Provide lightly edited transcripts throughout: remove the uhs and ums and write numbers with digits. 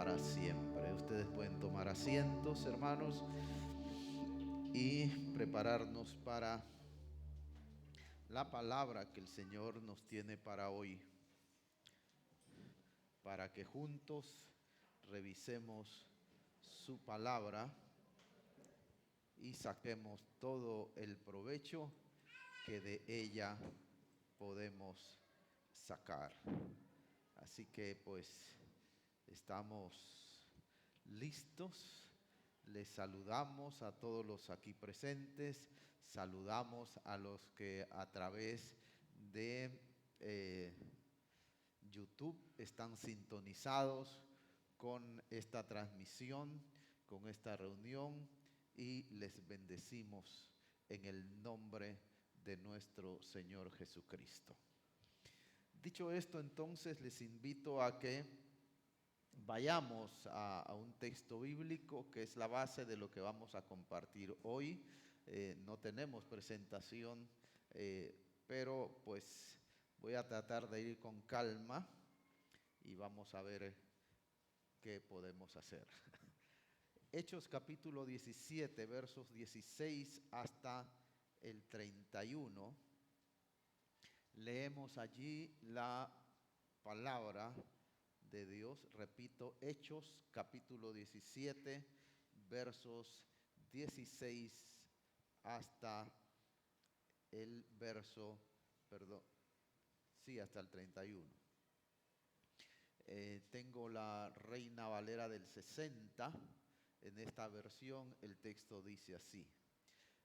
para siempre. Ustedes pueden tomar asientos, hermanos, y prepararnos para la palabra que el Señor nos tiene para hoy, para que juntos revisemos su palabra y saquemos todo el provecho que de ella podemos sacar. Así que pues estamos listos. Les saludamos a todos los aquí presentes, saludamos a los que a través de YouTube están sintonizados con esta transmisión, con esta reunión, y les bendecimos en el nombre de nuestro Señor Jesucristo. Dicho esto, entonces les invito a que vayamos a un texto bíblico que es la base de lo que vamos a compartir hoy. No tenemos presentación, pero pues voy a tratar de ir con calma y vamos a ver qué podemos hacer. Hechos capítulo 17, versos 16 hasta el 31. Leemos allí la palabra de Dios. Repito, Hechos capítulo 17, versos 16 hasta el verso, hasta el 31. Tengo la Reina Valera del 60. En esta versión el texto dice así: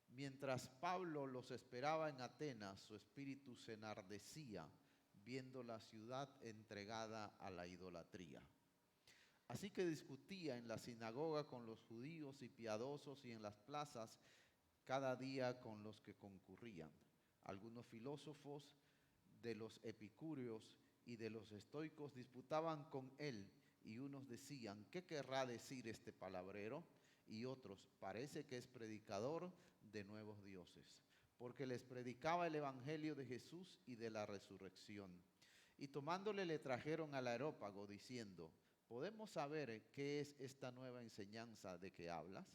mientras Pablo los esperaba en Atenas, su espíritu se enardecía viendo la ciudad entregada a la idolatría. Así que discutía en la sinagoga con los judíos y piadosos y en las plazas cada día con los que concurrían. Algunos filósofos de los epicúreos y de los estoicos disputaban con él, y unos decían: ¿qué querrá decir este palabrero? Y otros: parece que es predicador de nuevos dioses, porque les predicaba el evangelio de Jesús y de la resurrección. Y tomándole le trajeron al Areópago diciendo: ¿podemos saber qué es esta nueva enseñanza de que hablas?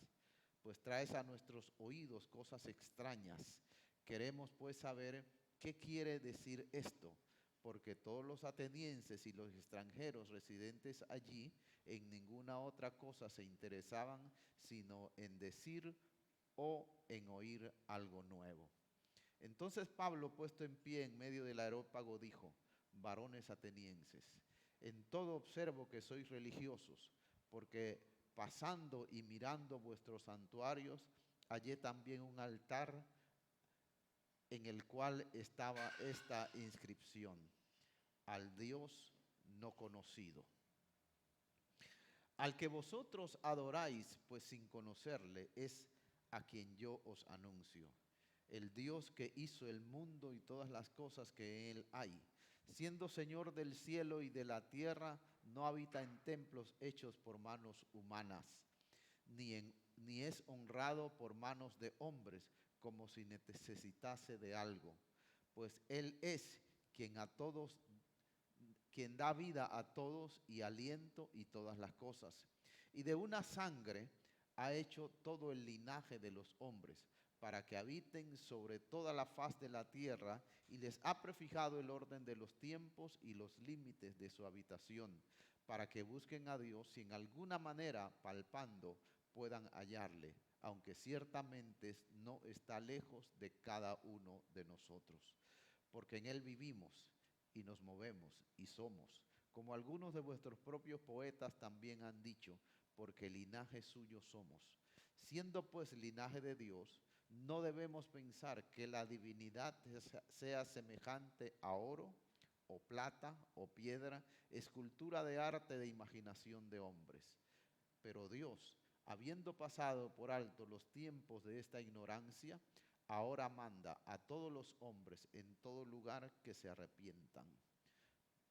Pues traes a nuestros oídos cosas extrañas. Queremos pues saber qué quiere decir esto, porque todos los atenienses y los extranjeros residentes allí en ninguna otra cosa se interesaban sino en decir o en oír algo nuevo. Entonces Pablo, puesto en pie en medio del Areópago, dijo: varones atenienses, en todo observo que sois religiosos, porque pasando y mirando vuestros santuarios, hallé también un altar en el cual estaba esta inscripción: al Dios no conocido. Al que vosotros adoráis, pues sin conocerle, es a quien yo os anuncio: el Dios que hizo el mundo y todas las cosas que en él hay, siendo Señor del cielo y de la tierra, no habita en templos hechos por manos humanas, ni es honrado por manos de hombres, como si necesitase de algo, pues él es quien da vida a todos y aliento y todas las cosas. Y de una sangre ha hecho todo el linaje de los hombres, para que habiten sobre toda la faz de la tierra, y les ha prefijado el orden de los tiempos y los límites de su habitación, para que busquen a Dios si en alguna manera, palpando, puedan hallarle, aunque ciertamente no está lejos de cada uno de nosotros. Porque en él vivimos y nos movemos y somos, como algunos de vuestros propios poetas también han dicho, porque linaje suyo somos. Siendo pues linaje de Dios, no debemos pensar que la divinidad sea semejante a oro o plata o piedra, escultura de arte de imaginación de hombres. Pero Dios, habiendo pasado por alto los tiempos de esta ignorancia, ahora manda a todos los hombres en todo lugar que se arrepientan,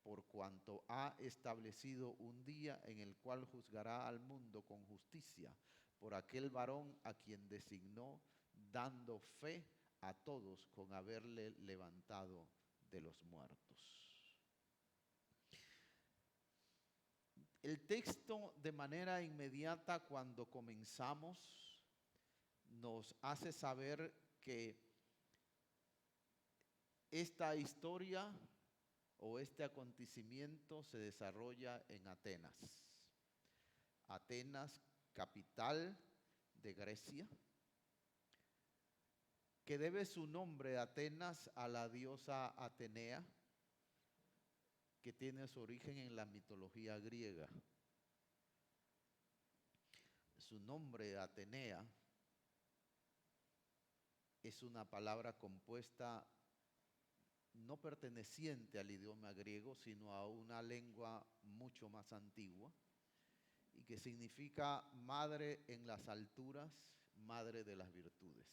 por cuanto ha establecido un día en el cual juzgará al mundo con justicia, por aquel varón a quien designó, dando fe a todos con haberle levantado de los muertos. El texto de manera inmediata cuando comenzamos nos hace saber que esta historia o este acontecimiento se desarrolla en Atenas. Atenas, capital de Grecia, que debe su nombre Atenas a la diosa Atenea, que tiene su origen en la mitología griega. Su nombre Atenea es una palabra compuesta no perteneciente al idioma griego, sino a una lengua mucho más antigua, y que significa madre en las alturas, madre de las virtudes.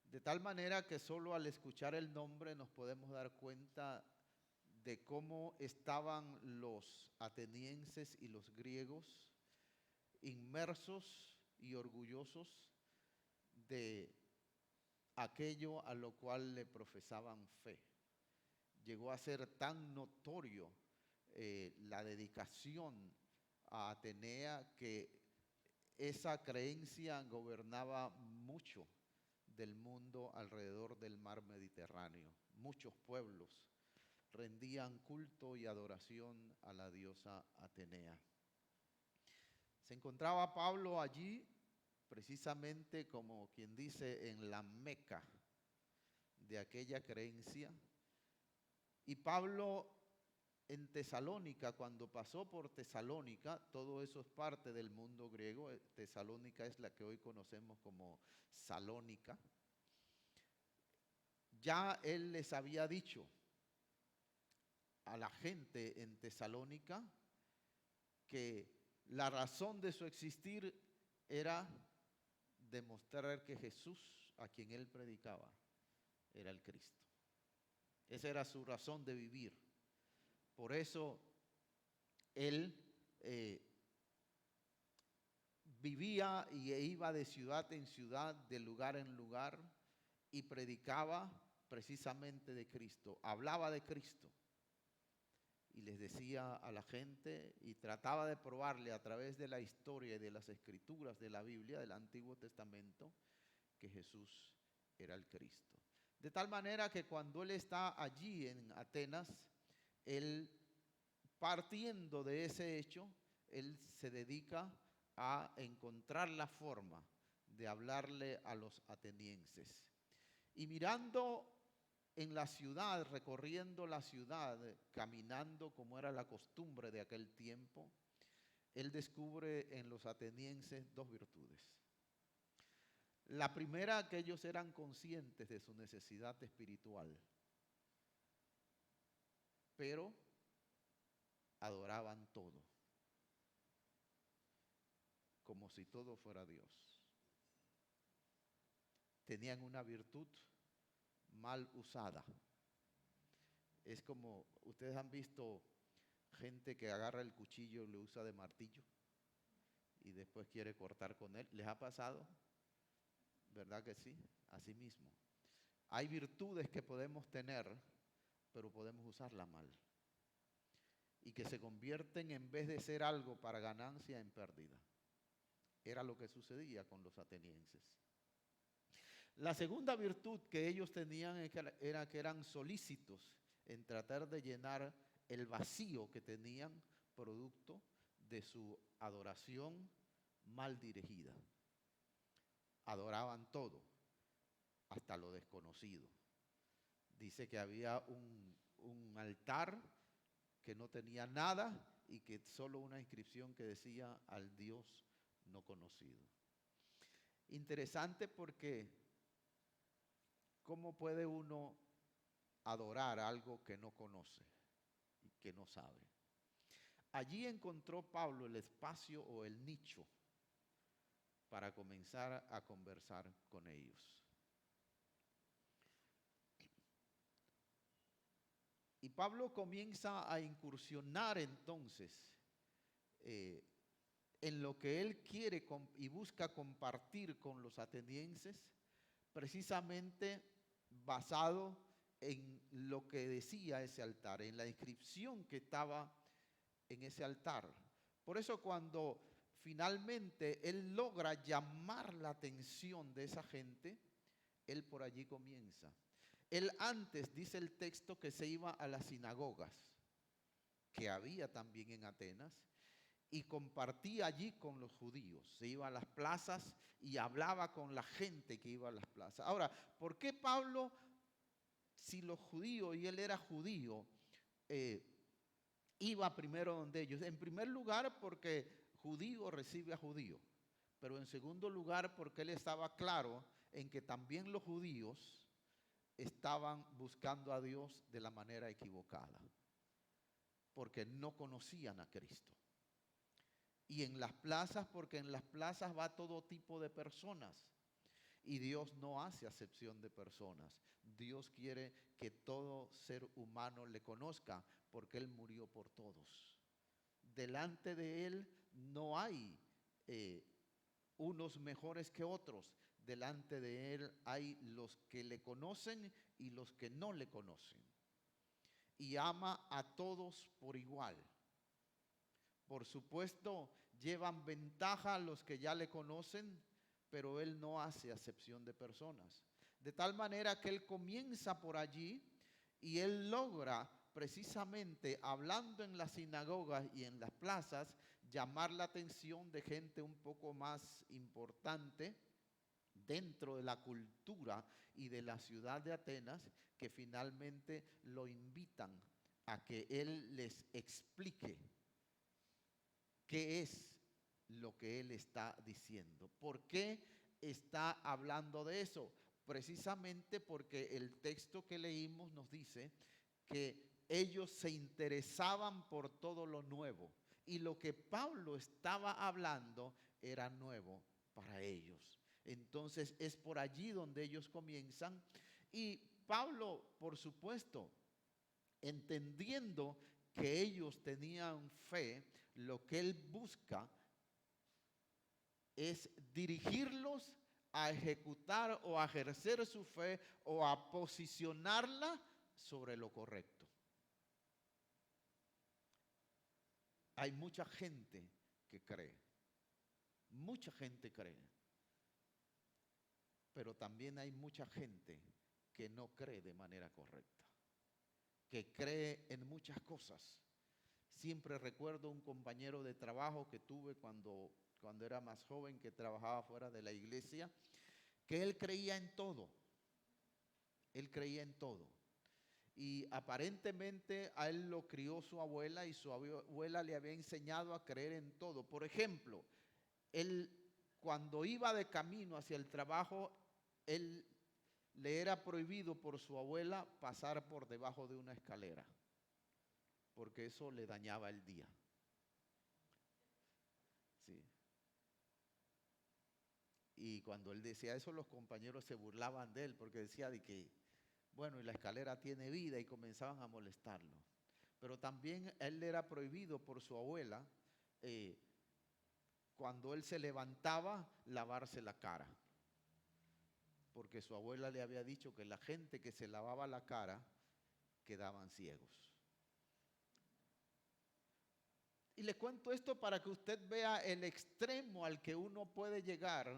De tal manera que solo al escuchar el nombre nos podemos dar cuenta de cómo estaban los atenienses y los griegos inmersos y orgullosos de aquello a lo cual le profesaban fe. Llegó a ser tan notorio la dedicación a Atenea que esa creencia gobernaba mucho del mundo alrededor del mar Mediterráneo. Muchos pueblos rendían culto y adoración a la diosa Atenea. Se encontraba Pablo allí, precisamente como quien dice, en la Meca de aquella creencia. Y Pablo en Tesalónica, cuando pasó por Tesalónica, todo eso es parte del mundo griego. Tesalónica es la que hoy conocemos como Salónica. Ya él les había dicho a la gente en Tesalónica que la razón de su existir era demostrar que Jesús, a quien él predicaba, era el Cristo. Esa era su razón de vivir. Por eso él vivía y iba de ciudad en ciudad, de lugar en lugar, y predicaba precisamente de Cristo, hablaba de Cristo. Y les decía a la gente y trataba de probarle a través de la historia y de las escrituras de la Biblia, del Antiguo Testamento, que Jesús era el Cristo. De tal manera que cuando él está allí en Atenas, él, partiendo de ese hecho, él se dedica a encontrar la forma de hablarle a los atenienses. Y mirando en la ciudad, recorriendo la ciudad, caminando como era la costumbre de aquel tiempo, él descubre en los atenienses dos virtudes. La primera, que ellos eran conscientes de su necesidad espiritual, pero adoraban todo, como si todo fuera Dios. Tenían una virtud mal usada. Es como, ustedes han visto gente que agarra el cuchillo y lo usa de martillo y después quiere cortar con él. ¿Les ha pasado? ¿Verdad que sí? Así mismo. Hay virtudes que podemos tener, pero podemos usarla mal. Y que se convierten, en vez de ser algo para ganancia, en pérdida. Era lo que sucedía con los atenienses. La segunda virtud que ellos tenían era que eran solícitos en tratar de llenar el vacío que tenían producto de su adoración mal dirigida. Adoraban todo, hasta lo desconocido. Dice que había un altar que no tenía nada y que solo una inscripción que decía al Dios no conocido. Interesante porque ¿cómo puede uno adorar algo que no conoce y que no sabe? Allí encontró Pablo el espacio o el nicho para comenzar a conversar con ellos. Y Pablo comienza a incursionar entonces en lo que él quiere y busca compartir con los atenienses, precisamente basado en lo que decía ese altar, en la inscripción que estaba en ese altar. Por eso cuando finalmente él logra llamar la atención de esa gente, él por allí comienza. Él antes, dice el texto, que se iba a las sinagogas, que había también en Atenas, y compartía allí con los judíos. Se iba a las plazas y hablaba con la gente que iba a las plazas. Ahora, ¿por qué Pablo, si los judíos, y él era judío, iba primero donde ellos? En primer lugar, porque judío recibe a judío. Pero en segundo lugar, porque él estaba claro en que también los judíos estaban buscando a Dios de la manera equivocada, porque no conocían a Cristo. Y en las plazas, porque en las plazas va todo tipo de personas. Y Dios no hace acepción de personas. Dios quiere que todo ser humano le conozca, porque Él murió por todos. Delante de Él no hay unos mejores que otros. Delante de Él hay los que le conocen y los que no le conocen. Y ama a todos por igual. Por supuesto, llevan ventaja los que ya le conocen, pero Él no hace acepción de personas. De tal manera que Él comienza por allí y Él logra precisamente, hablando en las sinagogas y en las plazas, llamar la atención de gente un poco más importante dentro de la cultura y de la ciudad de Atenas, que finalmente lo invitan a que Él les explique qué es lo que él está diciendo. ¿Por qué está hablando de eso? Precisamente porque el texto que leímos nos dice que ellos se interesaban por todo lo nuevo. Y lo que Pablo estaba hablando era nuevo para ellos. Entonces es por allí donde ellos comienzan. Y Pablo, por supuesto, entendiendo que ellos tenían fe, lo que él busca es dirigirlos a ejecutar o a ejercer su fe o a posicionarla sobre lo correcto. Hay mucha gente que cree, mucha gente cree, pero también hay mucha gente que no cree de manera correcta, que cree en muchas cosas. Siempre recuerdo un compañero de trabajo que tuve cuando era más joven, que trabajaba fuera de la iglesia, que él creía en todo. Él creía en todo. Y aparentemente a él lo crió su abuela y su abuela le había enseñado a creer en todo. Por ejemplo, él cuando iba de camino hacia el trabajo, él le era prohibido por su abuela pasar por debajo de una escalera, porque eso le dañaba el día. Sí. Y cuando él decía eso, los compañeros se burlaban de él, porque decía de que, bueno, y la escalera tiene vida, y comenzaban a molestarlo. Pero también él le era prohibido por su abuela, cuando él se levantaba, lavarse la cara, porque su abuela le había dicho que la gente que se lavaba la cara quedaban ciegos. Y le cuento esto para que usted vea el extremo al que uno puede llegar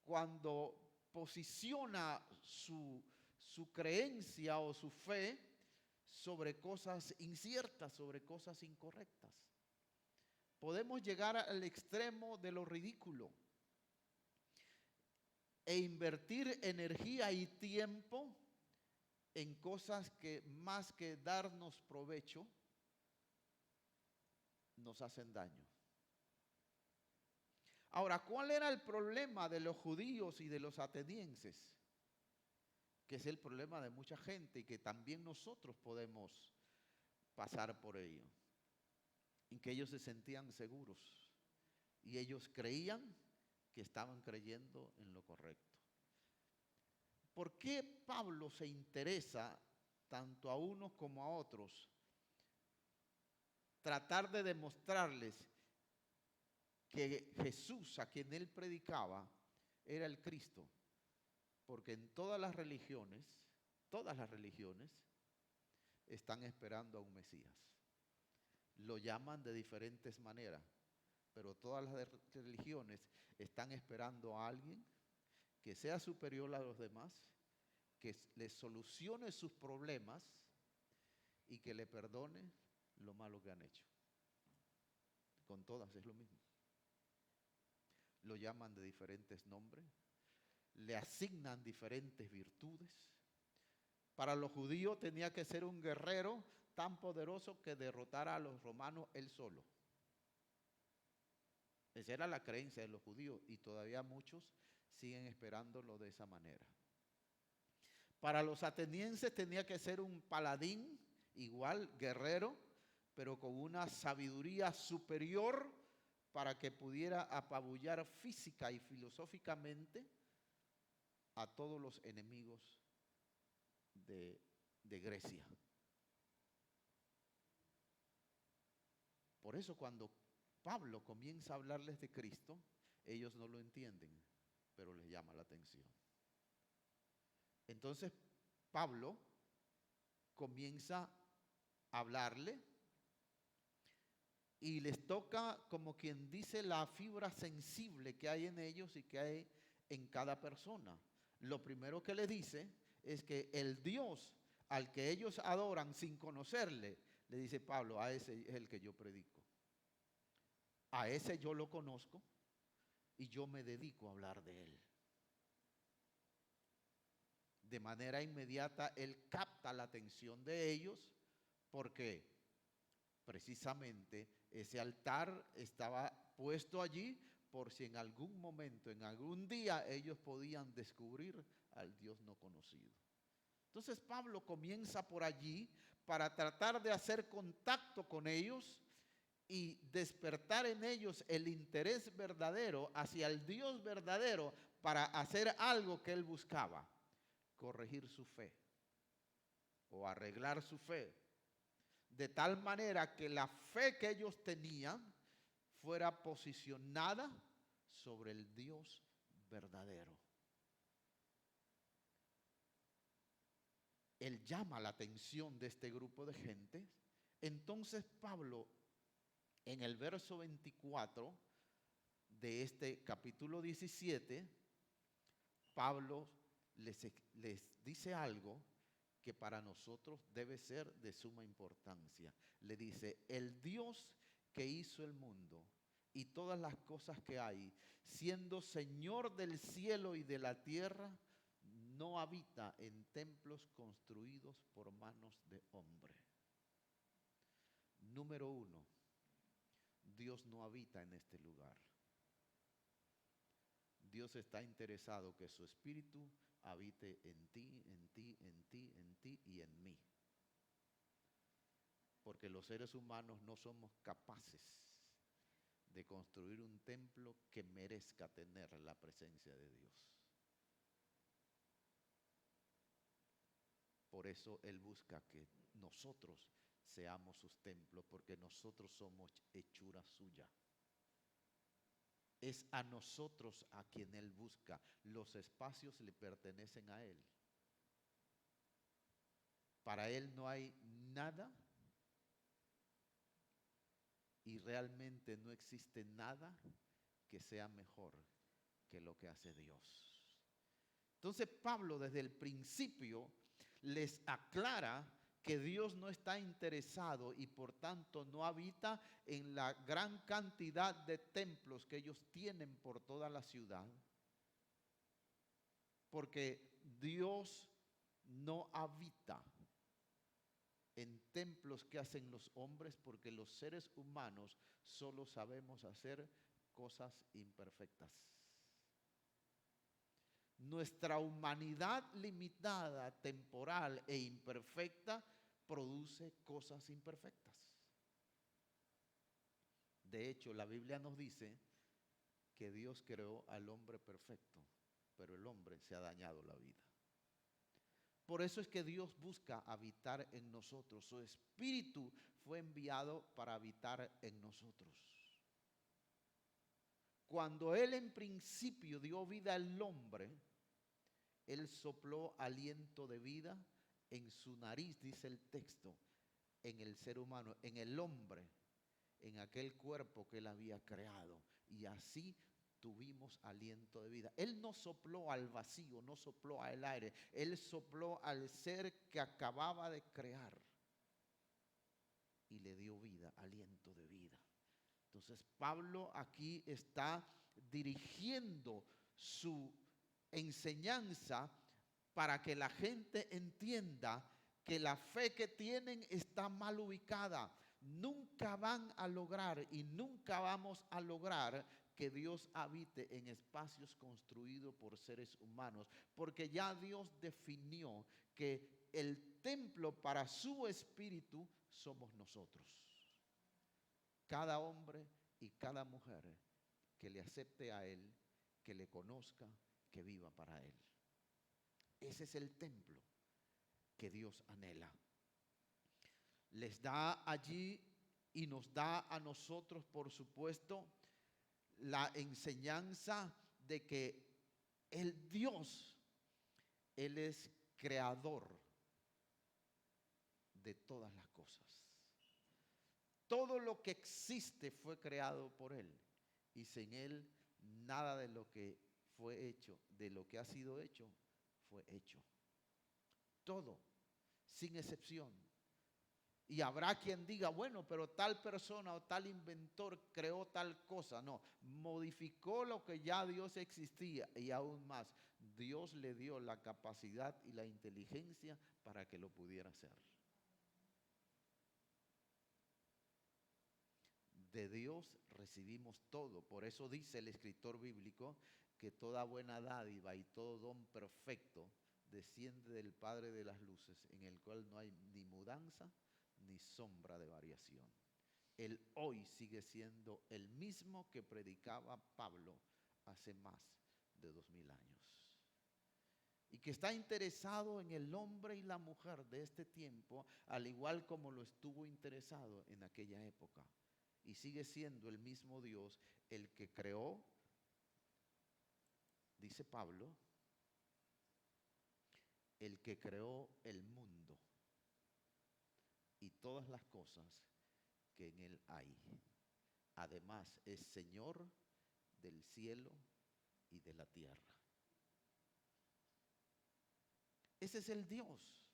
cuando posiciona su creencia o su fe sobre cosas inciertas, sobre cosas incorrectas. Podemos llegar al extremo de lo ridículo e invertir energía y tiempo en cosas que más que darnos provecho, nos hacen daño. Ahora, ¿cuál era el problema de los judíos y de los atenienses? Que es el problema de mucha gente y que también nosotros podemos pasar por ello. En que ellos se sentían seguros y ellos creían que estaban creyendo en lo correcto. ¿Por qué Pablo se interesa tanto a unos como a otros tratar de demostrarles que Jesús, a quien él predicaba, era el Cristo? Porque en todas las religiones están esperando a un Mesías. lo llaman de diferentes maneras, pero todas las religiones están esperando a alguien que sea superior a los demás, que les solucione sus problemas y que le perdone lo malo que han hecho. Con todas es lo mismo. Lo llaman de diferentes nombres, le asignan diferentes virtudes. Para los judíos tenía que ser un guerrero tan poderoso que derrotara a los romanos él solo. Esa era la creencia de los judíos y todavía muchos siguen esperándolo de esa manera. Para los atenienses tenía que ser un paladín, igual guerrero, pero con una sabiduría superior para que pudiera apabullar física y filosóficamente a todos los enemigos de Grecia. Por eso cuando Pablo comienza a hablarles de Cristo, ellos no lo entienden, pero les llama la atención. Entonces Pablo comienza a hablarle y les toca, como quien dice, la fibra sensible que hay en ellos y que hay en cada persona. Lo primero que le dice es que el Dios al que ellos adoran sin conocerle, le dice Pablo, a ese es el que yo predico. A ese yo lo conozco y yo me dedico a hablar de él. De manera inmediata él capta la atención de ellos porque precisamente ese altar estaba puesto allí por si en algún momento, en algún día ellos podían descubrir al Dios no conocido. Entonces Pablo comienza por allí para tratar de hacer contacto con ellos y despertar en ellos el interés verdadero hacia el Dios verdadero para hacer algo que él buscaba, corregir su fe o arreglar su fe, de tal manera que la fe que ellos tenían fuera posicionada sobre el Dios verdadero. Él llama la atención de este grupo de gente. Entonces Pablo, en el verso 24 de este capítulo 17, Pablo les dice algo que para nosotros debe ser de suma importancia. Le dice, el Dios que hizo el mundo y todas las cosas que hay, siendo Señor del cielo y de la tierra, no habita en templos construidos por manos de hombre. Número uno, Dios no habita en este lugar. Dios está interesado que su espíritu habite en ti, en ti, en ti, en ti y en mí. Porque los seres humanos no somos capaces de construir un templo que merezca tener la presencia de Dios. Por eso Él busca que nosotros seamos sus templos, porque nosotros somos hechura suya. Es a nosotros a quien Él busca. Los espacios le pertenecen a Él. Para Él no hay nada y realmente no existe nada que sea mejor que lo que hace Dios. Entonces Pablo desde el principio les aclara que Dios no está interesado y por tanto no habita en la gran cantidad de templos que ellos tienen por toda la ciudad. Porque Dios no habita en templos que hacen los hombres, porque los seres humanos solo sabemos hacer cosas imperfectas. Nuestra humanidad limitada, temporal e imperfecta produce cosas imperfectas. De hecho, la Biblia nos dice que Dios creó al hombre perfecto, pero el hombre se ha dañado la vida. Por eso es que Dios busca habitar en nosotros. Su espíritu fue enviado para habitar en nosotros. Cuando Él en principio dio vida al hombre, Él sopló aliento de vida en su nariz, dice el texto, en el ser humano, en el hombre. en aquel cuerpo que Él había creado. Y así tuvimos aliento de vida. Él no sopló al vacío, no sopló al aire. Él sopló al ser que acababa de crear y le dio vida, aliento de vida. Entonces Pablo aquí está dirigiendo su enseñanza para que la gente entienda que la fe que tienen está mal ubicada. Nunca van a lograr y nunca vamos a lograr que Dios habite en espacios construidos por seres humanos, porque ya Dios definió que el templo para su espíritu somos nosotros. Cada hombre y cada mujer que le acepte a Él, que le conozca, que viva para Él. Ese es el templo que Dios anhela. Les da allí y nos da a nosotros, por supuesto, la enseñanza de que el Dios, Él es creador de todas las cosas. Todo lo que existe fue creado por Él y sin Él nada de lo que fue hecho, de lo que ha sido hecho, fue hecho. Todo, sin excepción. Y habrá quien diga, bueno, pero tal persona o tal inventor creó tal cosa. No, modificó lo que ya Dios existía y aún más. Dios le dio la capacidad y la inteligencia para que lo pudiera hacer. De Dios recibimos todo. Por eso dice el escritor bíblico que toda buena dádiva y todo don perfecto desciende del Padre de las luces, en el cual no hay ni mudanza ni sombra de variación. Él hoy sigue siendo el mismo que predicaba Pablo hace más de 2000 años. Y que está interesado en el hombre y la mujer de este tiempo, al igual como lo estuvo interesado en aquella época. Y sigue siendo el mismo Dios el que creó, dice Pablo, el que creó el mundo y todas las cosas que en él hay. Además es Señor del cielo y de la tierra. Ese es el Dios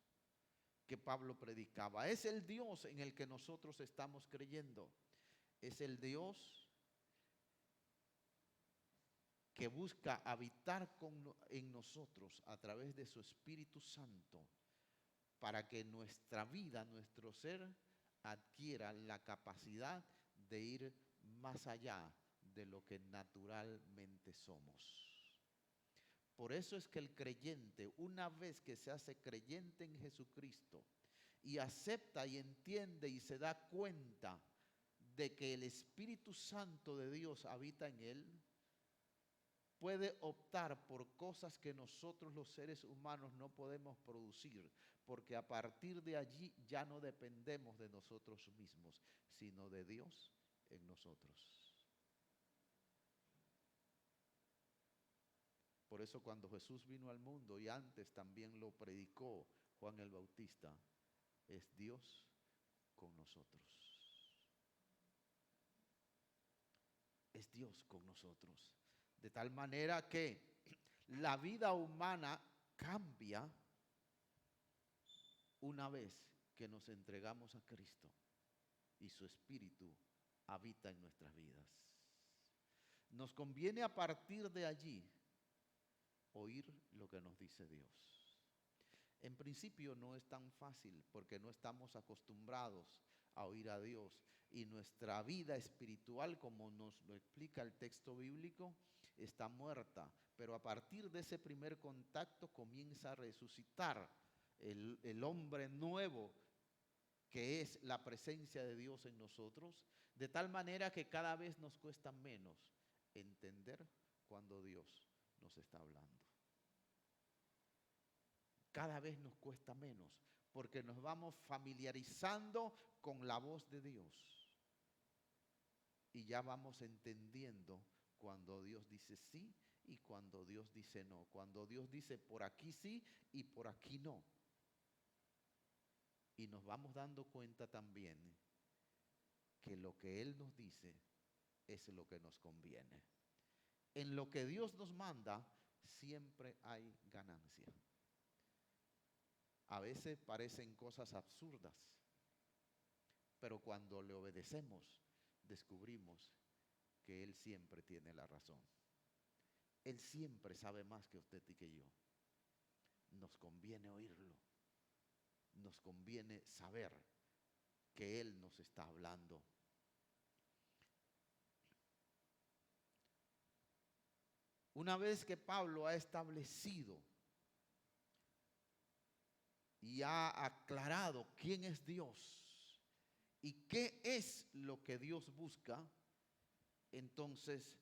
que Pablo predicaba. Es el Dios en el que nosotros estamos creyendo. Es el Dios que busca habitar en nosotros a través de su Espíritu Santo para que nuestra vida, nuestro ser, adquiera la capacidad de ir más allá de lo que naturalmente somos. Por eso es que el creyente, una vez que se hace creyente en Jesucristo y acepta y entiende y se da cuenta de que el Espíritu Santo de Dios habita en él, puede optar por cosas que nosotros los seres humanos no podemos producir, porque a partir de allí ya no dependemos de nosotros mismos, sino de Dios en nosotros. Por eso cuando Jesús vino al mundo, y antes también lo predicó Juan el Bautista, es Dios con nosotros. Es Dios con nosotros. De tal manera que la vida humana cambia una vez que nos entregamos a Cristo y su Espíritu habita en nuestras vidas. Nos conviene a partir de allí oír lo que nos dice Dios. En principio no es tan fácil porque no estamos acostumbrados a oír a Dios y nuestra vida espiritual, como nos lo explica el texto bíblico, está muerta, pero a partir de ese primer contacto comienza a resucitar el hombre nuevo que es la presencia de Dios en nosotros, de tal manera que cada vez nos cuesta menos entender cuando Dios nos está hablando. Cada vez nos cuesta menos porque nos vamos familiarizando con la voz de Dios y ya vamos entendiendo cuando Dios dice sí y cuando Dios dice no, cuando Dios dice por aquí sí y por aquí no. Y nos vamos dando cuenta también que lo que Él nos dice es lo que nos conviene. En lo que Dios nos manda, siempre hay ganancia. A veces parecen cosas absurdas, pero cuando le obedecemos, descubrimos que Él siempre tiene la razón. Él siempre sabe más que usted y que yo. Nos conviene oírlo. Nos conviene saber que Él nos está hablando. Una vez que Pablo ha establecido y ha aclarado quién es Dios y qué es lo que Dios busca, entonces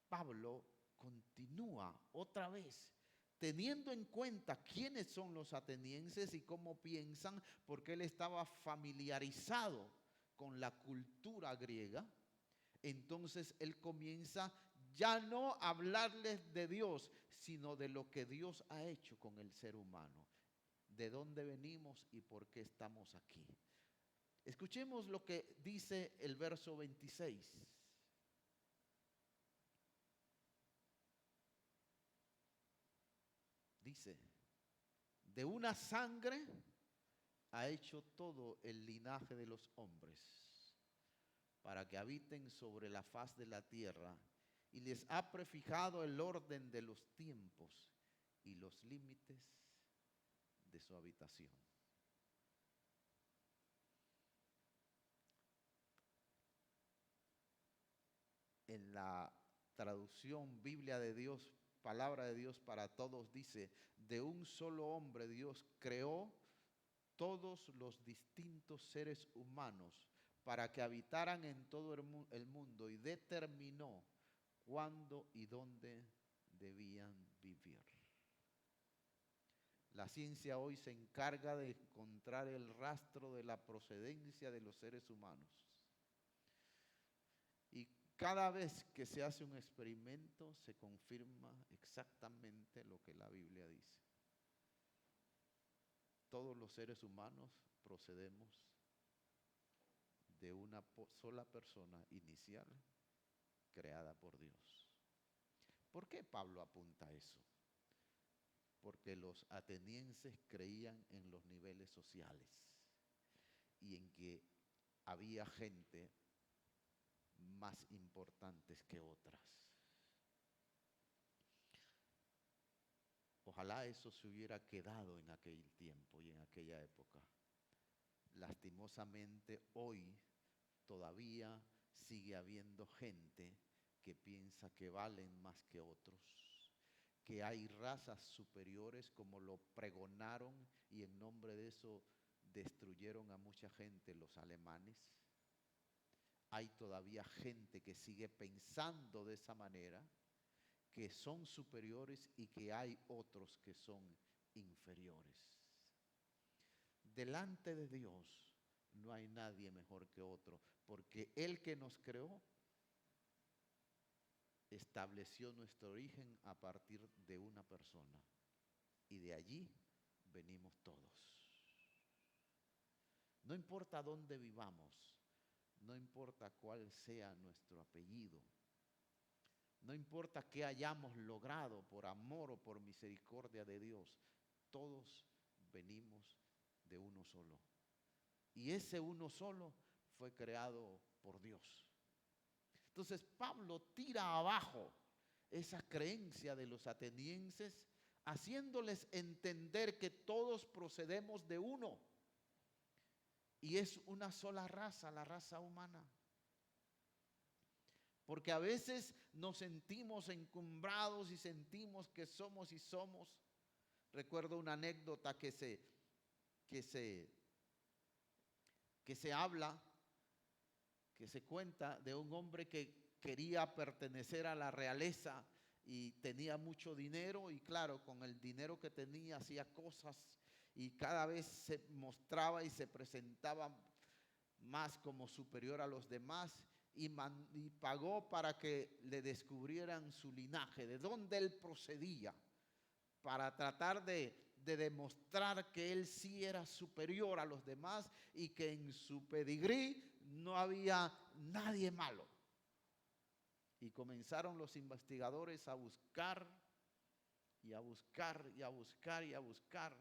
Pablo continúa otra vez teniendo en cuenta quiénes son los atenienses y cómo piensan, porque él estaba familiarizado con la cultura griega. Entonces él comienza ya no a hablarles de Dios, sino de lo que Dios ha hecho con el ser humano, de dónde venimos y por qué estamos aquí. Escuchemos lo que dice el verso 26. Dice, de una sangre ha hecho todo el linaje de los hombres, para que habiten sobre la faz de la tierra, y les ha prefijado el orden de los tiempos y los límites de su habitación. En la traducción Biblia de Dios, Palabra de Dios para Todos, dice, de un solo hombre Dios creó todos los distintos seres humanos para que habitaran en todo el mundo, y determinó cuándo y dónde debían vivir. La ciencia hoy se encarga de encontrar el rastro de la procedencia de los seres humanos. Y cada vez que se hace un experimento, se confirma exactamente lo que la Biblia dice. Todos los seres humanos procedemos de una sola persona inicial creada por Dios. ¿Por qué Pablo apunta a eso? Porque los atenienses creían en los niveles sociales y en que había gente más importantes que otras. Ojalá eso se hubiera quedado en aquel tiempo y en aquella época. Lastimosamente hoy todavía sigue habiendo gente que piensa que valen más que otros, que hay razas superiores, como lo pregonaron, y en nombre de eso destruyeron a mucha gente los alemanes. Hay todavía gente que sigue pensando de esa manera, que son superiores y que hay otros que son inferiores. Delante de Dios no hay nadie mejor que otro, porque el que nos creó estableció nuestro origen a partir de una persona, y de allí venimos todos. No importa dónde vivamos, no importa cuál sea nuestro apellido, no importa qué hayamos logrado por amor o por misericordia de Dios, todos venimos de uno solo. Y ese uno solo fue creado por Dios. Entonces Pablo tira abajo esa creencia de los atenienses, haciéndoles entender que todos procedemos de uno. Y es una sola raza, la raza humana. Porque a veces nos sentimos encumbrados y sentimos que somos y somos. Recuerdo una anécdota que se habla, que se cuenta de un hombre que quería pertenecer a la realeza y tenía mucho dinero, y claro, con el dinero que tenía hacía cosas y cada vez se mostraba y se presentaba más como superior a los demás, y pagó para que le descubrieran su linaje, de dónde él procedía, para tratar de demostrar que él sí era superior a los demás y que en su pedigrí no había nadie malo. Y comenzaron los investigadores a buscar y a buscar y a buscar y a buscar.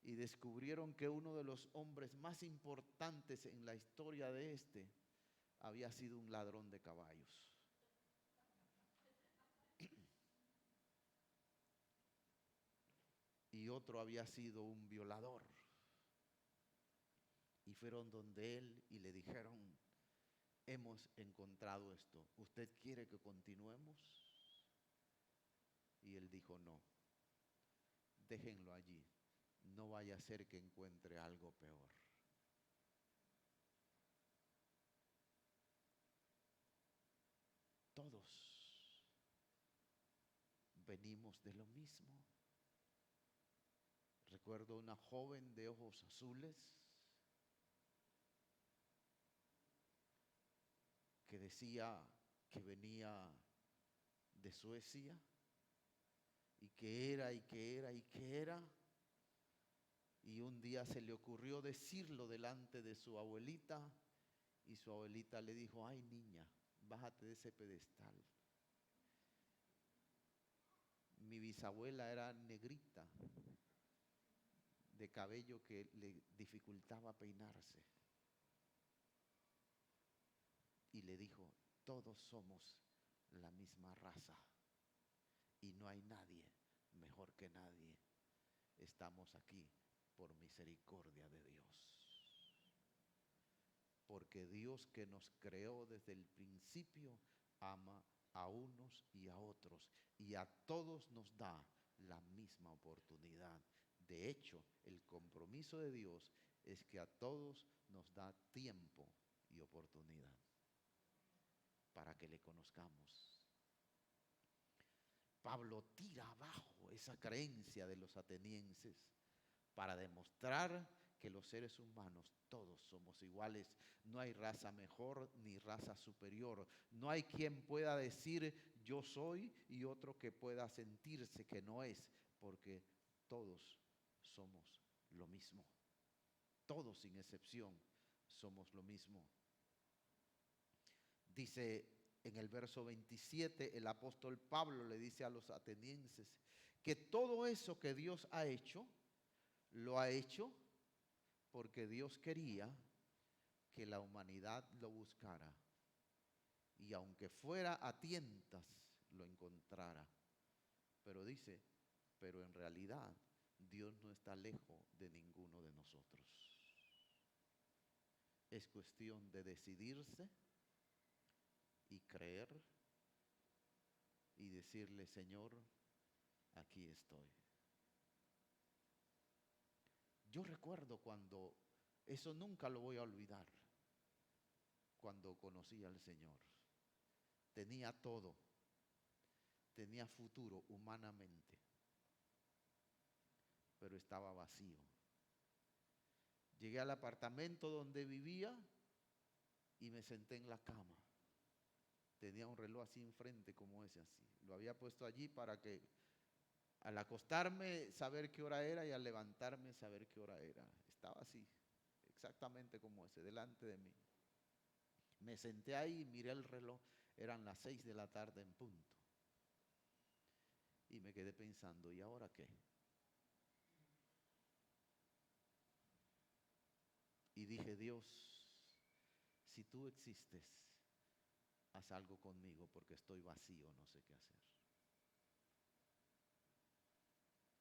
Y descubrieron que uno de los hombres más importantes en la historia de había sido un ladrón de caballos. Y otro había sido un violador. Y fueron donde él y le dijeron: hemos encontrado esto, ¿usted quiere que continuemos? Y él dijo: no, déjenlo allí, no vaya a ser que encuentre algo peor. Todos venimos de lo mismo. Recuerdo una joven de ojos azules que decía que venía de Suecia y que era y que era y que era. Y un día se le ocurrió decirlo delante de su abuelita y su abuelita le dijo: ay, niña, bájate de ese pedestal. Mi bisabuela era negrita, de cabello que le dificultaba peinarse. Y le dijo: todos somos la misma raza y no hay nadie mejor que nadie. Estamos aquí por misericordia de Dios. Porque Dios, que nos creó desde el principio, ama a unos y a otros, y a todos nos da la misma oportunidad. De hecho, el compromiso de Dios es que a todos nos da tiempo y oportunidad para que le conozcamos. Pablo tira abajo esa creencia de los atenienses para demostrar que los seres humanos todos somos iguales. No hay raza mejor ni raza superior. No hay quien pueda decir yo soy y otro que pueda sentirse que no es, porque todos somos lo mismo. Todos sin excepción somos lo mismo. Dice en el verso 27, el apóstol Pablo le dice a los atenienses que todo eso que Dios ha hecho, lo ha hecho porque Dios quería que la humanidad lo buscara. Y aunque fuera a tientas, lo encontrara. Pero dice, pero en realidad Dios no está lejos de ninguno de nosotros. Es cuestión de decidirse y creer y decirle: Señor, aquí estoy. Yo recuerdo cuando, eso nunca lo voy a olvidar, cuando conocí al Señor. Tenía todo, tenía futuro humanamente, pero estaba vacío. Llegué al apartamento donde vivía y me senté en la cama. Tenía un reloj así enfrente como ese así. Lo había puesto allí para que al acostarme saber qué hora era y al levantarme saber qué hora era. Estaba así, exactamente como ese, delante de mí. Me senté ahí y miré el reloj. Eran las 6 de la tarde en punto. Y me quedé pensando, ¿y ahora qué? Y dije: Dios, si tú existes, haz algo conmigo porque estoy vacío, no sé qué hacer.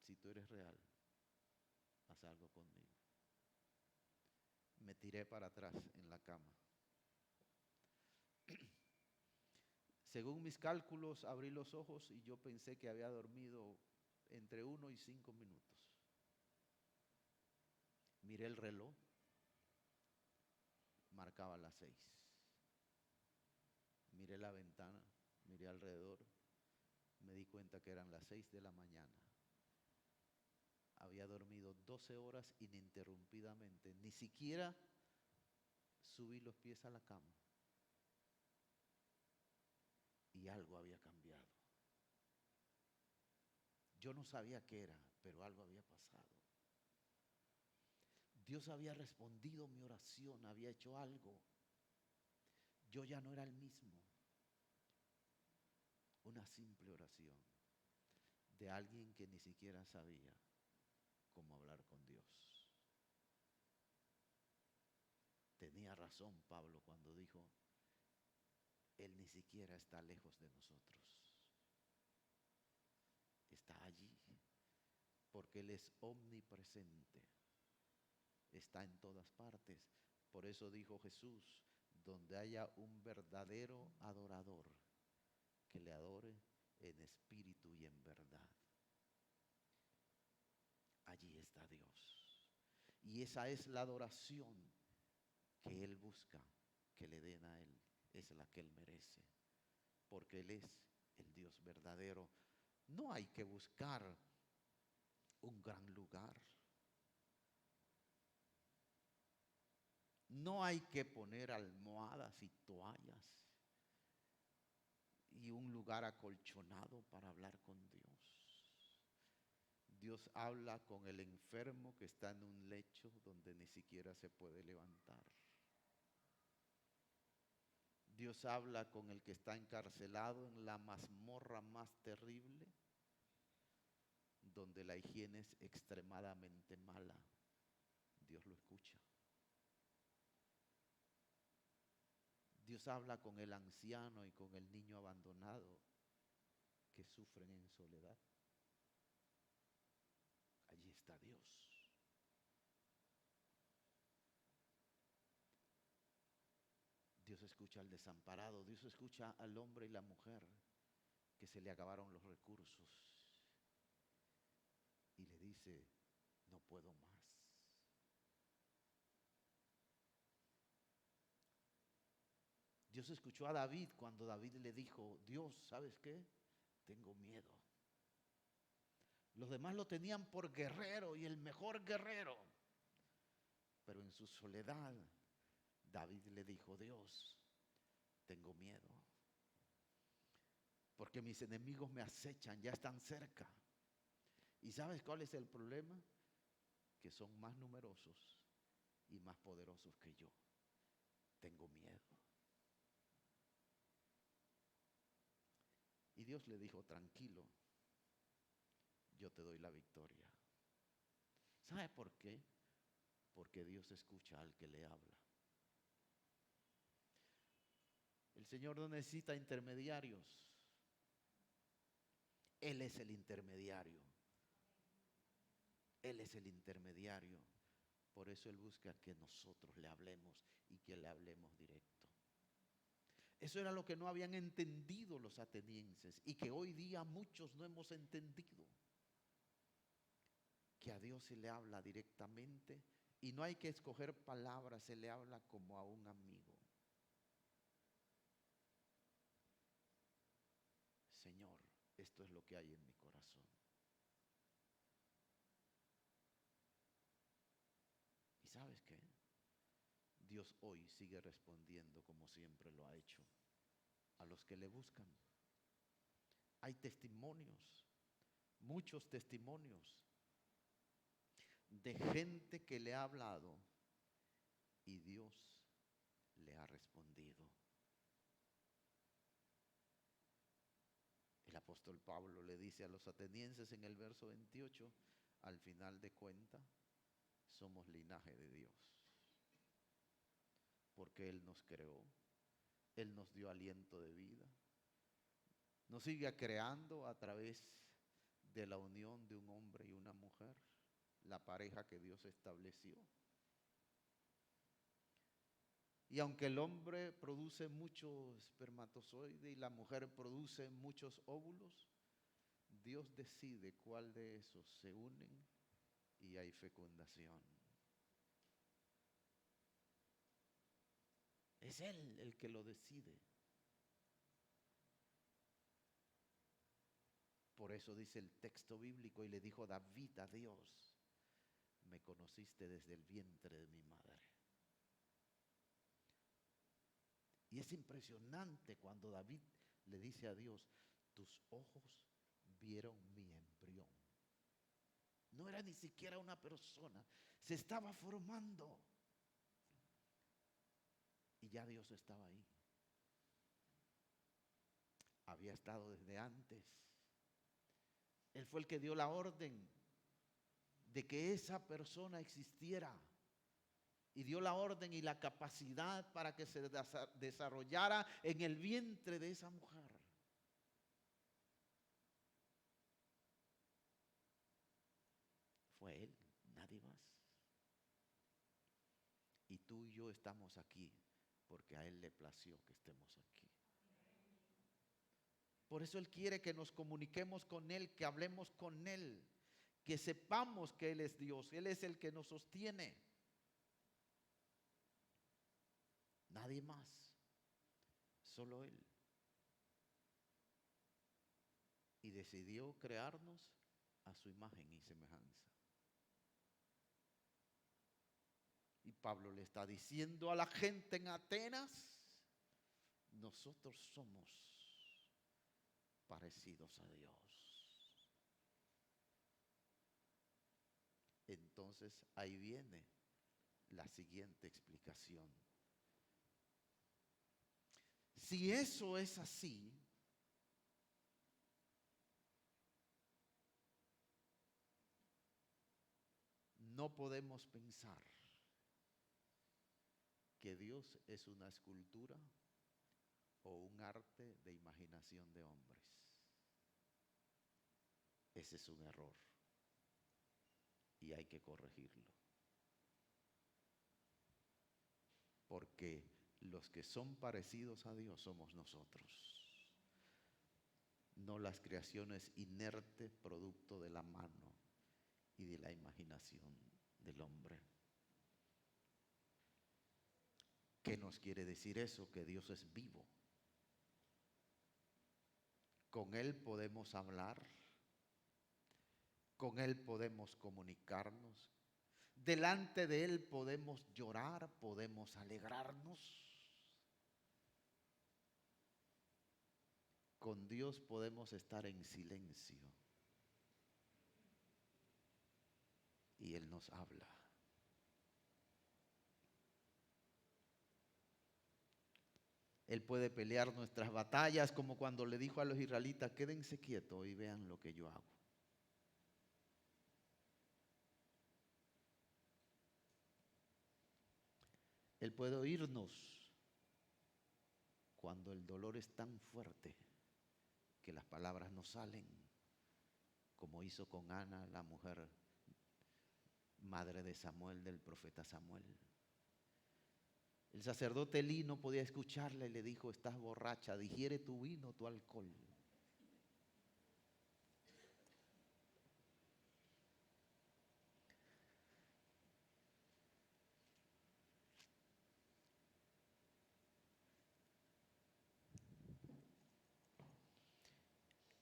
Si tú eres real, haz algo conmigo. Me tiré para atrás en la cama. Según mis cálculos, abrí los ojos y yo pensé que había dormido entre 1 y 5 minutos. Miré el reloj, marcaba las 6. Miré la ventana, miré alrededor, me di cuenta que eran las 6 de la mañana. Había dormido 12 horas ininterrumpidamente, ni siquiera subí los pies a la cama. Y algo había cambiado. Yo no sabía qué era, pero algo había pasado. Dios había respondido mi oración, había hecho algo. Yo ya no era el mismo. Una simple oración de alguien que ni siquiera sabía cómo hablar con Dios. Tenía razón Pablo cuando dijo, Él ni siquiera está lejos de nosotros. Está allí, porque Él es omnipresente. Está en todas partes. Por eso dijo Jesús, donde haya un verdadero adorador, que le adore en espíritu y en verdad. Allí está Dios. Y esa es la adoración que Él busca, que le den a Él. Es la que Él merece, porque Él es el Dios verdadero. No hay que buscar un gran lugar. No hay que poner almohadas y toallas y un lugar acolchonado para hablar con Dios. Dios habla con el enfermo que está en un lecho donde ni siquiera se puede levantar. Dios habla con el que está encarcelado en la mazmorra más terrible, donde la higiene es extremadamente mala. Dios lo escucha. Dios habla con el anciano y con el niño abandonado que sufren en soledad. Allí está Dios. Dios escucha al desamparado, Dios escucha al hombre y la mujer que se le acabaron los recursos y le dice, no puedo más. Dios escuchó a David cuando David le dijo, Dios, ¿sabes qué? Tengo miedo. Los demás lo tenían por guerrero y el mejor guerrero. Pero en su soledad, David le dijo, Dios, tengo miedo. Porque mis enemigos me acechan, ya están cerca. ¿Y sabes cuál es el problema? Que son más numerosos y más poderosos que yo. Tengo miedo. Y Dios le dijo, tranquilo, yo te doy la victoria. ¿Sabe por qué? Porque Dios escucha al que le habla. El Señor no necesita intermediarios. Él es el intermediario. Él es el intermediario. Por eso Él busca que nosotros le hablemos y que le hablemos directo. Eso era lo que no habían entendido los atenienses y que hoy día muchos no hemos entendido. Que a Dios se le habla directamente y no hay que escoger palabras, se le habla como a un amigo. Señor, esto es lo que hay en mi corazón. ¿Y sabes qué? Dios hoy sigue respondiendo como siempre lo ha hecho a los que le buscan. Hay testimonios, muchos testimonios de gente que le ha hablado y Dios le ha respondido. El apóstol Pablo le dice a los atenienses en el verso 28, al final de cuentas, somos linaje de Dios. Porque Él nos creó, Él nos dio aliento de vida, nos sigue creando a través de la unión de un hombre y una mujer, la pareja que Dios estableció. Y aunque el hombre produce muchos espermatozoides y la mujer produce muchos óvulos, Dios decide cuál de esos se unen y hay fecundación. Es Él el que lo decide. Por eso dice el texto bíblico y le dijo David a Dios, me conociste desde el vientre de mi madre. Y es impresionante cuando David le dice a Dios, tus ojos vieron mi embrión. No era ni siquiera una persona. Se estaba formando. Y ya Dios estaba ahí. Había estado desde antes. Él fue el que dio la orden de que esa persona existiera. Y dio la orden y la capacidad para que se desarrollara en el vientre de esa mujer. Fue Él, nadie más. Y tú y yo estamos aquí porque a Él le plació que estemos aquí. Por eso Él quiere que nos comuniquemos con Él, que hablemos con Él, que sepamos que Él es Dios. Él es el que nos sostiene. Nadie más, solo Él. Y decidió crearnos a su imagen y semejanza. Y Pablo le está diciendo a la gente en Atenas, nosotros somos parecidos a Dios. Entonces ahí viene la siguiente explicación. Si eso es así, no podemos pensar que Dios es una escultura o un arte de imaginación de hombres. Ese es un error y hay que corregirlo. Porque los que son parecidos a Dios somos nosotros, no las creaciones inertes producto de la mano y de la imaginación del hombre. ¿Qué nos quiere decir eso? Que Dios es vivo. Con Él podemos hablar, con Él podemos comunicarnos, delante de Él podemos llorar, podemos alegrarnos. Con Dios podemos estar en silencio y Él nos habla. Él puede pelear nuestras batallas, como cuando le dijo a los israelitas, quédense quietos y vean lo que yo hago. Él puede oírnos cuando el dolor es tan fuerte que las palabras no salen, como hizo con Ana, la mujer madre de Samuel, del profeta Samuel. El sacerdote Elí no podía escucharla y le dijo, estás borracha, digiere tu vino, tu alcohol.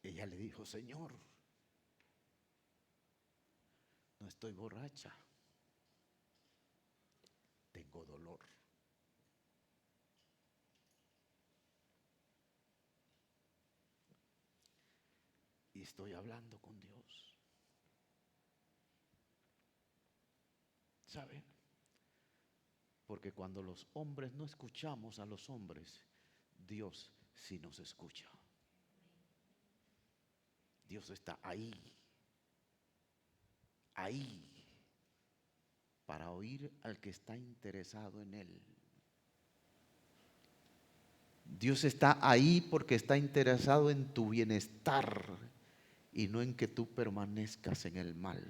Ella le dijo, Señor, no estoy borracha, tengo dolor. Y estoy hablando con Dios. ¿Saben? Porque cuando los hombres no escuchamos a los hombres, Dios sí nos escucha. Dios está ahí, para oír al que está interesado en Él. Dios está ahí porque está interesado en tu bienestar y no en que tú permanezcas en el mal.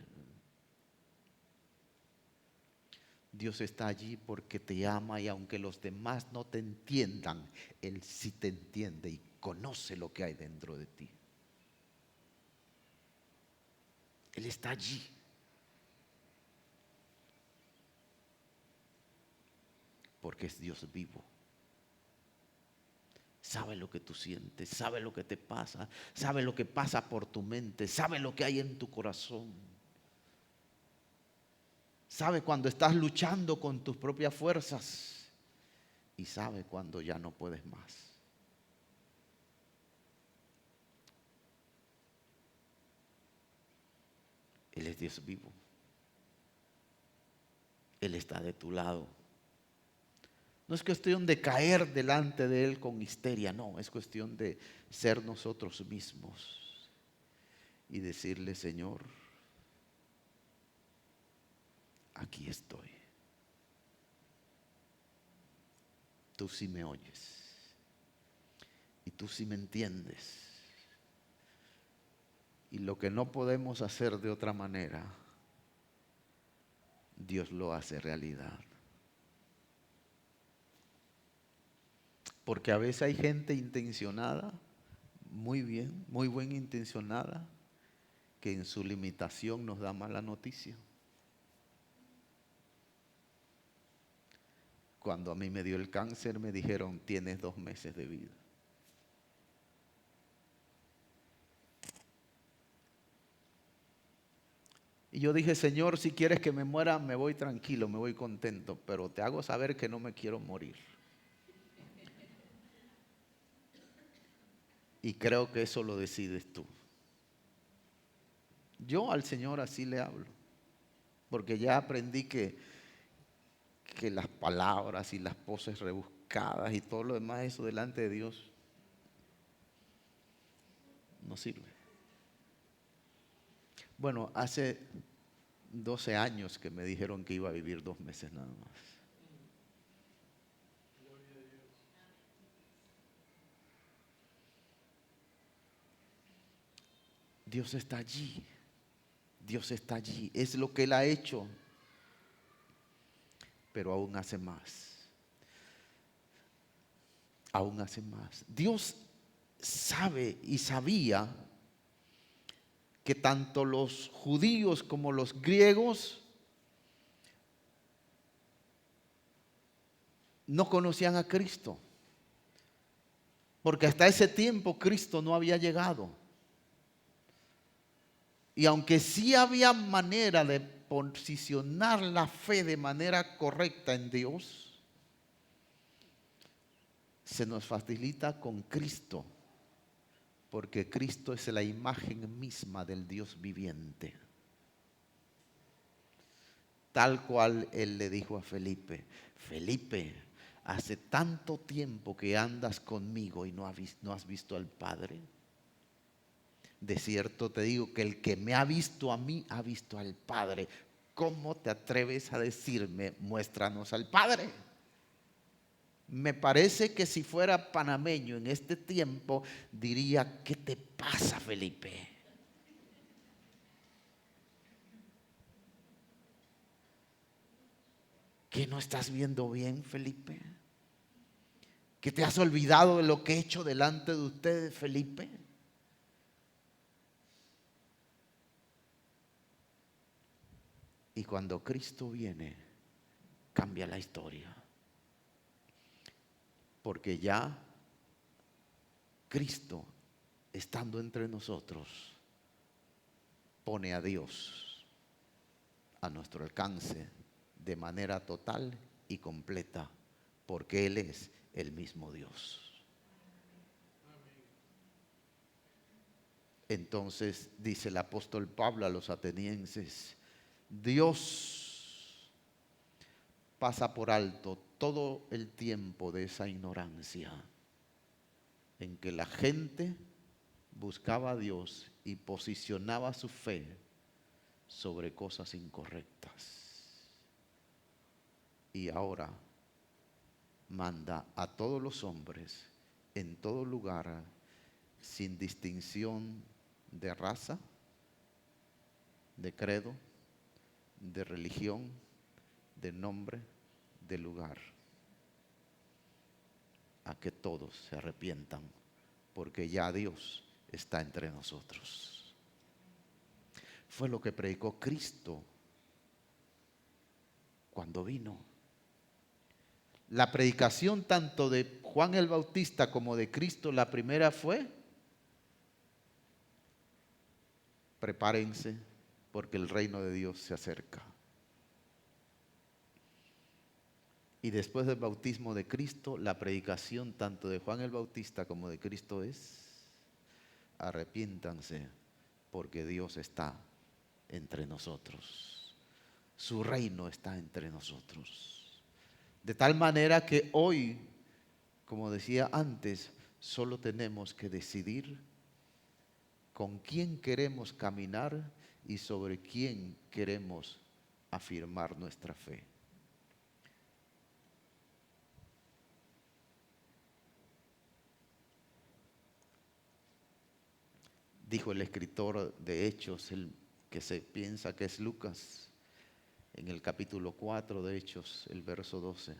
Dios está allí porque te ama y aunque los demás no te entiendan, Él sí te entiende y conoce lo que hay dentro de ti. Él está allí. Porque es Dios vivo. Sabe lo que tú sientes, sabe lo que te pasa, sabe lo que pasa por tu mente, sabe lo que hay en tu corazón. Sabe cuando estás luchando con tus propias fuerzas y sabe cuando ya no puedes más. Él es Dios vivo. Él está de tu lado. No es cuestión de caer delante de Él con histeria, no, es cuestión de ser nosotros mismos y decirle, Señor, aquí estoy. Tú sí me oyes y tú sí me entiendes. Y lo que no podemos hacer de otra manera, Dios lo hace realidad. Porque a veces hay gente intencionada, muy bien, muy buen intencionada, que en su limitación nos da mala noticia. Cuando a mí me dio el cáncer me dijeron, tienes 2 meses de vida. Y yo dije, Señor, si quieres que me muera, me voy tranquilo, me voy contento, pero te hago saber que no me quiero morir. Y creo que eso lo decides tú. Yo al Señor así le hablo, porque ya aprendí que las palabras y las poses rebuscadas y todo lo demás, eso delante de Dios no sirve. Bueno, hace 12 años que me dijeron que iba a vivir 2 meses nada más. Dios está allí. Dios está allí. Es lo que Él ha hecho. Pero aún hace más. Aún hace más. Dios sabe y sabía que tanto los judíos como los griegos no conocían a Cristo. Porque hasta ese tiempo Cristo no había llegado. Y aunque sí había manera de posicionar la fe de manera correcta en Dios, se nos facilita con Cristo, porque Cristo es la imagen misma del Dios viviente. Tal cual Él le dijo a Felipe, Felipe, hace tanto tiempo que andas conmigo y no has visto al Padre. De cierto te digo que el que me ha visto a mí, ha visto al Padre. ¿Cómo te atreves a decirme, muéstranos al Padre? Me parece que si fuera panameño en este tiempo, diría, ¿qué te pasa, Felipe? ¿Qué no estás viendo bien, Felipe? ¿Que te has olvidado de lo que he hecho delante de ustedes, Felipe? Y cuando Cristo viene, cambia la historia. Porque ya Cristo, estando entre nosotros, pone a Dios a nuestro alcance de manera total y completa, porque Él es el mismo Dios. Entonces dice el apóstol Pablo a los atenienses, Dios pasa por alto todo el tiempo de esa ignorancia en que la gente buscaba a Dios y posicionaba su fe sobre cosas incorrectas. Y ahora manda a todos los hombres en todo lugar, sin distinción de raza, de credo, de religión, de nombre, de lugar, a que todos se arrepientan, porque ya Dios está entre nosotros. Fue lo que predicó Cristo cuando vino. La predicación tanto de Juan el Bautista como de Cristo, la primera fue, prepárense porque el reino de Dios se acerca. Y después del bautismo de Cristo, la predicación tanto de Juan el Bautista como de Cristo es, arrepiéntanse porque Dios está entre nosotros. Su reino está entre nosotros. De tal manera que hoy, como decía antes, solo tenemos que decidir con quién queremos caminar y sobre quién queremos afirmar nuestra fe. Dijo el escritor de Hechos, el que se piensa que es Lucas, en el capítulo 4 de Hechos, el verso 12,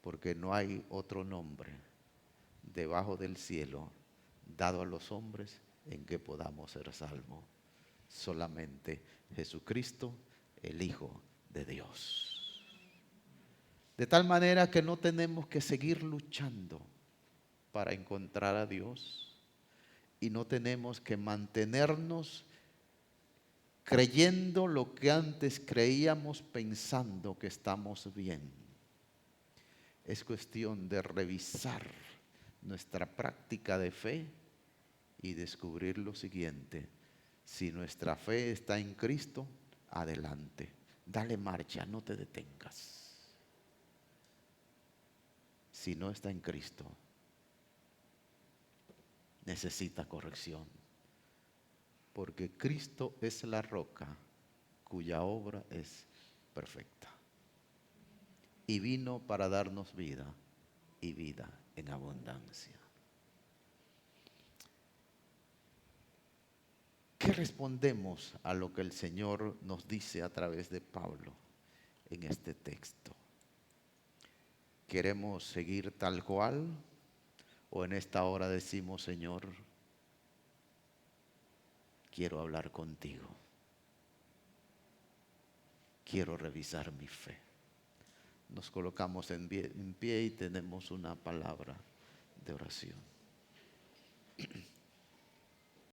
porque no hay otro nombre debajo del cielo dado a los hombres en que podamos ser salvos. Solamente Jesucristo, el Hijo de Dios. De tal manera que no tenemos que seguir luchando para encontrar a Dios y no tenemos que mantenernos creyendo lo que antes creíamos pensando que estamos bien. Es cuestión de revisar nuestra práctica de fe y descubrir lo siguiente: si nuestra fe está en Cristo, adelante, dale marcha, no te detengas. Si no está en Cristo, necesita corrección, porque Cristo es la roca cuya obra es perfecta y vino para darnos vida y vida en abundancia. ¿Qué respondemos a lo que el Señor nos dice a través de Pablo en este texto? ¿Queremos seguir tal cual? ¿O en esta hora decimos, Señor, quiero hablar contigo? Quiero revisar mi fe. Nos colocamos en pie y tenemos una palabra de oración.